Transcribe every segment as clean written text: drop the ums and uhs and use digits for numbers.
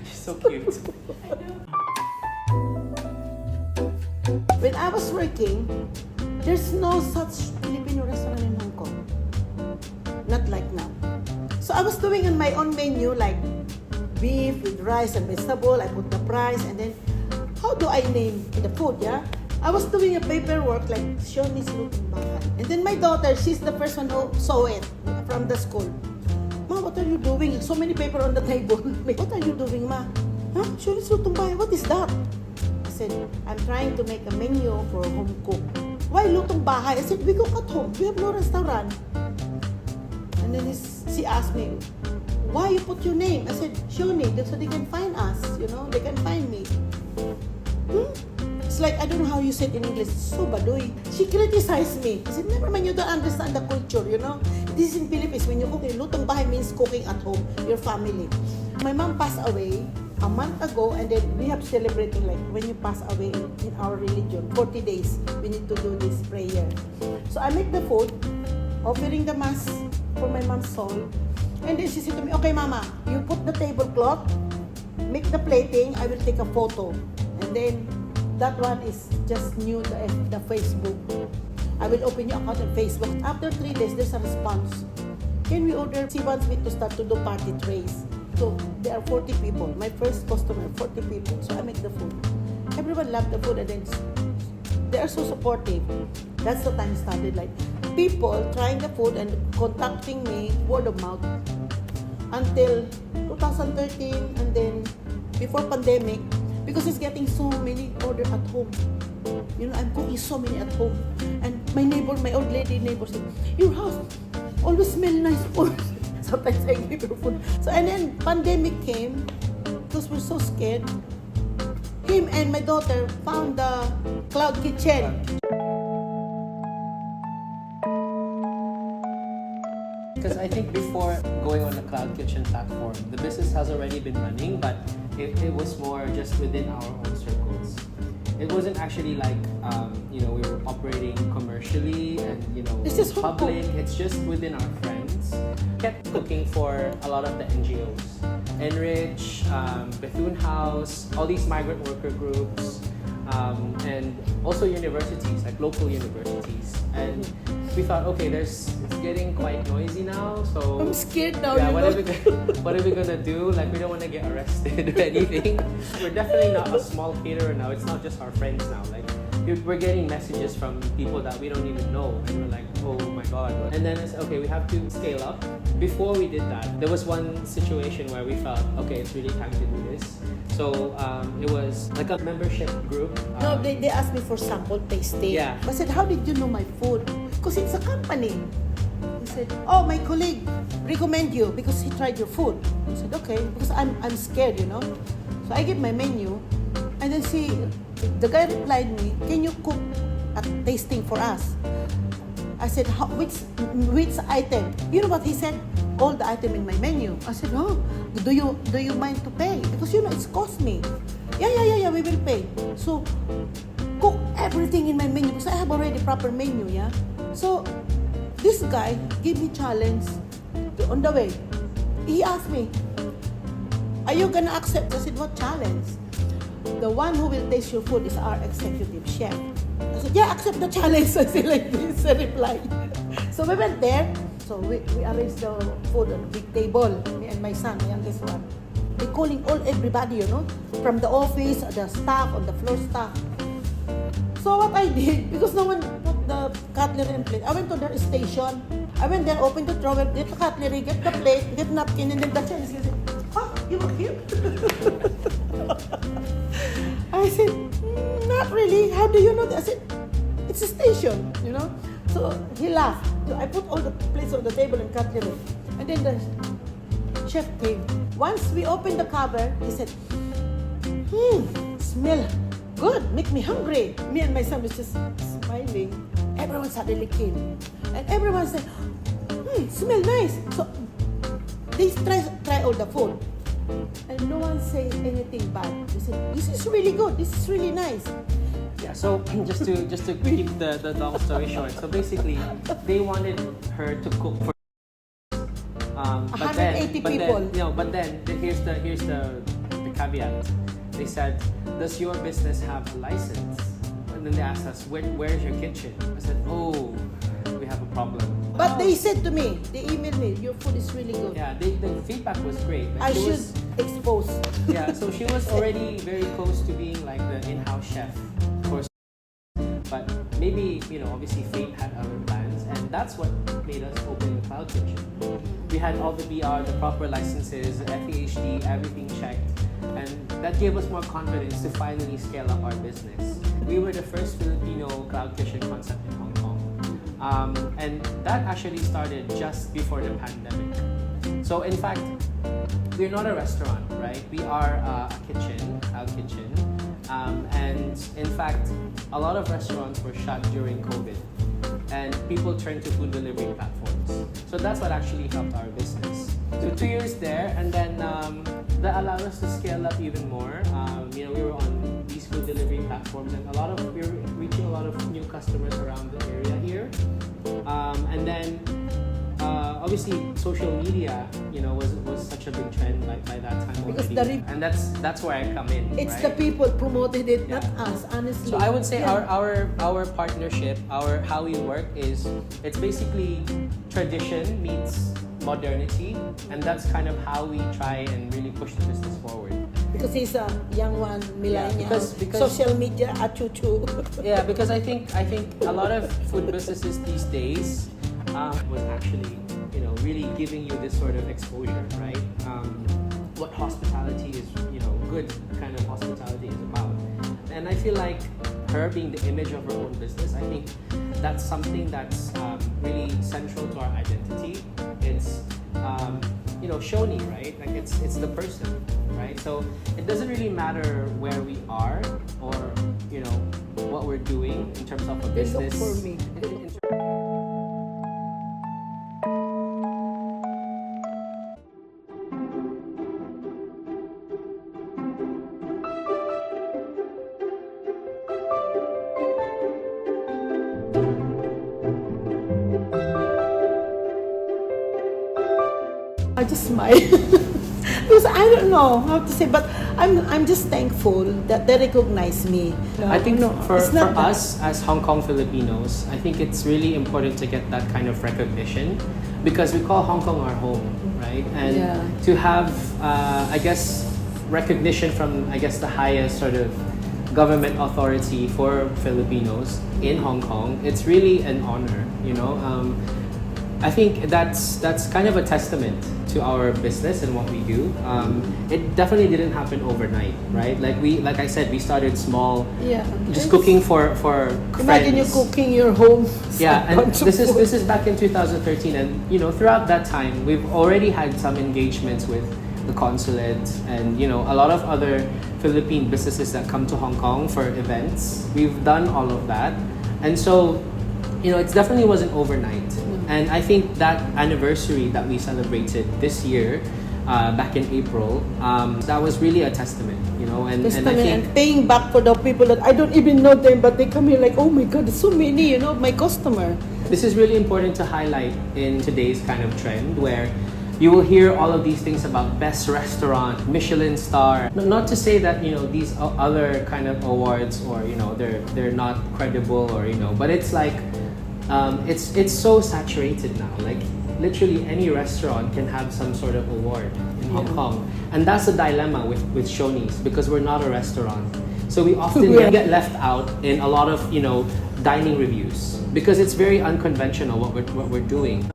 She's so cute. When I was working, there's no such Filipino restaurant in Hong Kong. Not like now. So I was doing on my own menu like beef with rice and vegetable. I put the price and then how do I name the food, yeah? I was doing a paperwork like Siony Lutong Bahay. And then my daughter, she's the first one who saw it from the school. Ma, what are you doing? So many paper on the table. What are you doing, ma? Huh? Siony Lutong Bahay, what is that? I said, I'm trying to make a menu for home cook. Why Lutong Bahay? I said, we cook at home. We have no restaurant. And then she asked me, why you put your name? I said, Siony, so they can find us, you know, they can find me. It's like, I don't know how you say it in English, so baduy. She criticized me. I said, never mind, you don't understand the culture, you know. This is in Philippines, when you cook, Lutong Bahay means cooking at home, your family. My mom passed away a month ago, and then we have celebrating like when you pass away in our religion, 40 days, we need to do this prayer. So I make the food, offering the mass for my mom's soul. And then she said to me, okay mama, you put the tablecloth, make the plating, I will take a photo. And then that one is just new to the Facebook. I will open your account on Facebook. After 3 days, there's a response. Can we order? She wants me to start to do party trays. So there are 40 people. My first customer, 40 people. So I make the food. Everyone loved the food and then they are so supportive. That's the time it started. Like people trying the food and contacting me word of mouth until 2013 and then before pandemic. Because it's getting so many order at home. You know, I'm cooking so many at home. And my neighbor, my old lady neighbor said, your house always smell nice food. Sometimes I give her food. So, and then pandemic came, because we're so scared. Him and my daughter found the cloud kitchen. Because I think before going on the Cloud Kitchen platform, the business has already been running, but it was more just within our own circles. It wasn't actually like, we were operating commercially and, This is public. It's just within our friends. Kept cooking for a lot of the NGOs. Enrich, Bethune House, all these migrant worker groups, and also universities, like local universities. And we thought, okay, it's getting quite noisy now, so I'm scared now. yeah, what are we gonna do? Like, we don't want to get arrested or anything. We're definitely not a small caterer now. It's not just our friends now. Like, we're getting messages from people that we don't even know, and we're like, oh my god. And then it's okay, we have to scale up. Before we did that, there was one situation where we felt, okay, it's really time to do this. So it was like a membership group. No, they asked me for sample tasting. Yeah. I said, how did you know my food? Because it's a company. He said, oh, my colleague recommend you because he tried your food. I said, okay, because I'm scared, you know. So I give my menu, and then the guy replied me, can you cook a tasting for us? I said, which item? You know what he said? All the item in my menu. I said, oh, do you mind to pay? Because it's cost me. Yeah, we will pay. So cook everything in my menu because I have already proper menu, yeah. So this guy gave me challenge on the way. He asked me, are you gonna accept? I said, what challenge? The one who will taste your food is our executive chef. I said, yeah, accept the challenge. I said like this, I replied. So we went there. So we arranged the food on a big table, me and my son, my youngest one. They calling everybody, from the office, the staff, on the floor staff. So what I did, because no one put the cutlery and plate, I went to their station. I went there, opened the drawer, get the cutlery, get the plate, get napkin, and then the chef said, you were here? I said, not really. How do you know that? I said, it's a station, So he laughed. So I put all the plates on the table and cutlery. And then the chef came. Once we opened the cover, he said, smell good, make me hungry. Me and my son was just smiling. Everyone suddenly came. And everyone said, smell nice. So they try all the food. And no one said anything bad. They said, this is really good, this is really nice. Yeah, so just to keep the long story short, so basically they wanted her to cook for but then 80 but people. Then, but then here's the caveat. They said, "Does your business have a license?" And then they asked us, "Where's your kitchen?" I said, "Oh, we have a problem." But they said to me, they emailed me, your food is really good. Yeah, the feedback was great. I Like, should expose. Yeah, so she was already very close to being like the in-house chef for. But maybe, obviously fate had other plans, and that's what made us open the cloud kitchen. We had all the BR, the proper licenses, the FEHD, everything checked, and that gave us more confidence to finally scale up our business. We were the first Filipino cloud kitchen concept in Hong Kong, and that actually started just before the pandemic. So in fact, we're not a restaurant, right? We are a kitchen, cloud kitchen. And in fact, a lot of restaurants were shut during COVID, and people turned to food delivery platforms. So that's what actually helped our business. So 2 years there, and then that allowed us to scale up even more. We were on these food delivery platforms, and we were reaching a lot of new customers around the area here. And then obviously social media, was such a big trend by that time already. And that's where I come in. It's right? the people promoted it, not us, honestly. So I would say our partnership, how we work is, it's basically tradition meets modernity, and that's kind of how we try and really push the business forward. Because he's a young one, millennial, because social media, achuchu. Yeah, because I think a lot of food businesses these days was actually, really giving you this sort of exposure, right? What hospitality is, good kind of hospitality is about. And I feel like her being the image of her own business, I think that's something that's really central to our identity. It's, Siony, right? Like it's the person, right? So it doesn't really matter where we are or, what we're doing in terms of a business. Look for me. I just smile because I don't know how to say, but I'm just thankful that they recognize me. I think for it's not that. us as Hong Kong Filipinos, I think it's really important to get that kind of recognition, because we call Hong Kong our home, right? And to have, recognition from, the highest sort of government authority for Filipinos in Hong Kong, it's really an honor, I think that's kind of a testament to our business and what we do. It definitely didn't happen overnight, right? Like I said, we started small, just cooking for friends. Imagine you cooking your home. Yeah, and this is back in 2013, and throughout that time, we've already had some engagements with the consulate and a lot of other Philippine businesses that come to Hong Kong for events. We've done all of that, and so it definitely wasn't overnight. And I think that anniversary that we celebrated this year, back in April, that was really a testament, and I think paying back for the people that I don't even know them, but they come here like, oh my God, there's so many, my customer. This is really important to highlight in today's kind of trend, where you will hear all of these things about best restaurant, Michelin star. Not to say that these other kind of awards or they're not credible or but it's like. It's so saturated now. Like literally any restaurant can have some sort of award in Hong Kong, and that's the dilemma with Siony's, because we're not a restaurant. So we often get left out in a lot of dining reviews, because it's very unconventional what we're doing.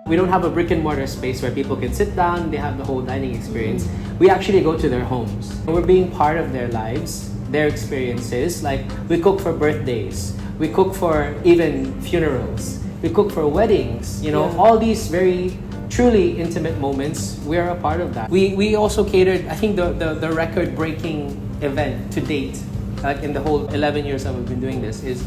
We don't have a brick and mortar space where people can sit down, they have the whole dining experience. We actually go to their homes. We're being part of their lives, their experiences. Like we cook for birthdays, we cook for even funerals, we cook for weddings, all these very truly intimate moments, we're a part of that. We also catered, I think the record-breaking event to date, like in the whole 11 years that we've been doing this, is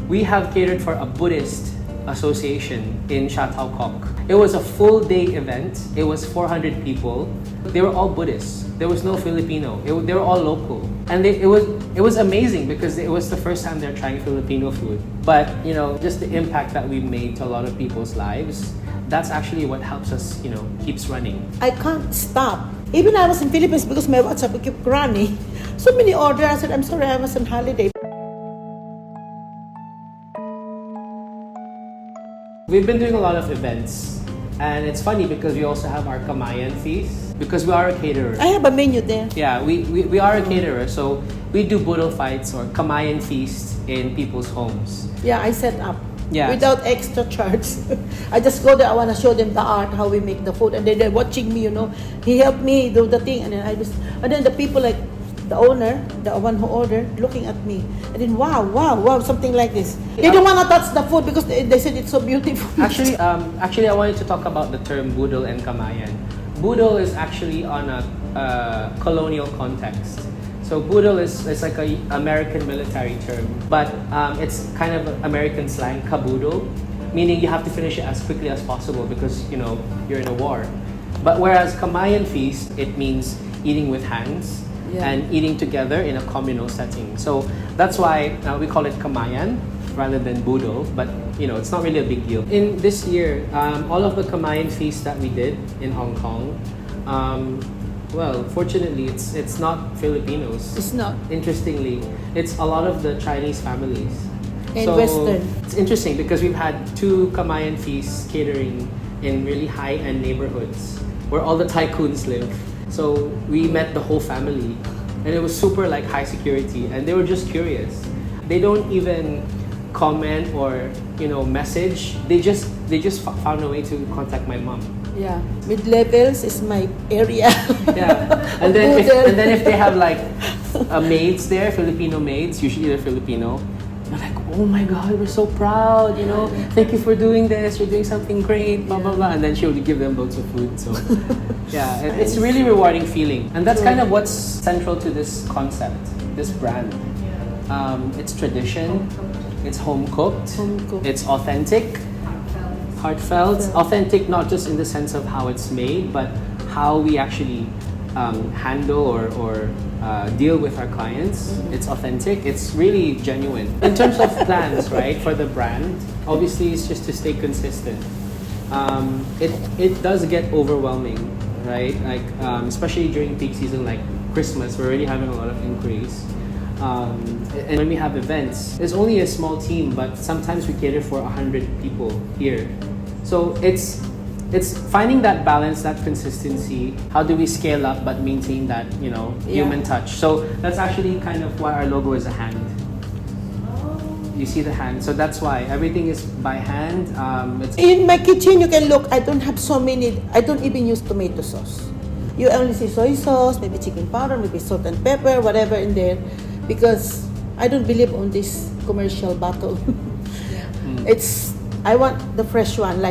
we have catered for a Buddhist association in Sha Tau Kok. It was a full day event. It was 400 people. They were all Buddhists. There was no Filipino. They were all local, and it was amazing because it was the first time they're trying Filipino food. But just the impact that we made to a lot of people's lives. That's actually what helps us, keeps running. I can't stop. Even I was in Philippines because my WhatsApp kept running. So many orders. I said, I'm sorry, I was on holiday. We've been doing a lot of events, and it's funny because we also have our Kamayan Feast because we are a caterer. I have a menu there. Yeah, we are a caterer, so we do budol fights or Kamayan Feast in people's homes. Yeah, I set up. Yeah. Without extra charge. I just go there, I want to show them the art, how we make the food. And then they're watching me, He helped me do the thing. And then the people like the owner, the one who ordered, looking at me. And then wow, something like this. They don't want to touch the food because they said it's so beautiful. Actually, I wanted to talk about the term budol and Kamayan. Budol is actually on a colonial context. So budol is like a American military term, but it's kind of American slang, kabudol, meaning you have to finish it as quickly as possible because you're in a war. But whereas Kamayan Feast, it means eating with hands and eating together in a communal setting. So that's why we call it Kamayan rather than budol, but it's not really a big deal. In this year, all of the Kamayan Feast that we did in Hong Kong, well, fortunately, it's not Filipinos. It's not. Interestingly, it's a lot of the Chinese families. And Western. It's interesting because we've had 2 Kamayan Feasts catering in really high-end neighborhoods where all the tycoons live. So we met the whole family, and it was super high security, and they were just curious. They don't even comment or message. They just found a way to contact my mom. Yeah, mid-levels is my area. Yeah, and then if they have maids there, Filipino maids, usually they're Filipino. They're like, oh my God, we're so proud. Thank you for doing this. You're doing something great. Blah blah blah. And then she would give them loads of food. So yeah, it's a really rewarding feeling, and that's kind of what's central to this concept, this brand. It's tradition. It's home cooked. It's authentic. Heartfelt, authentic, not just in the sense of how it's made, but how we actually handle or deal with our clients. It's authentic. It's really genuine. In terms of plans, right, for the brand, obviously it's just to stay consistent. It does get overwhelming, right? Especially during peak season like Christmas, we're already having a lot of inquiries. And when we have events, it's only a small team, but sometimes we cater for 100 people here. So it's finding that balance, that consistency. How do we scale up but maintain that human touch? So that's actually kind of why our logo is a hand. You see the hand, so that's why everything is by hand. In my kitchen, you can look. I don't have so many. I don't even use tomato sauce. You only see soy sauce, maybe chicken powder, maybe salt and pepper, whatever in there, because I don't believe on this commercial bottle. I want the fresh one,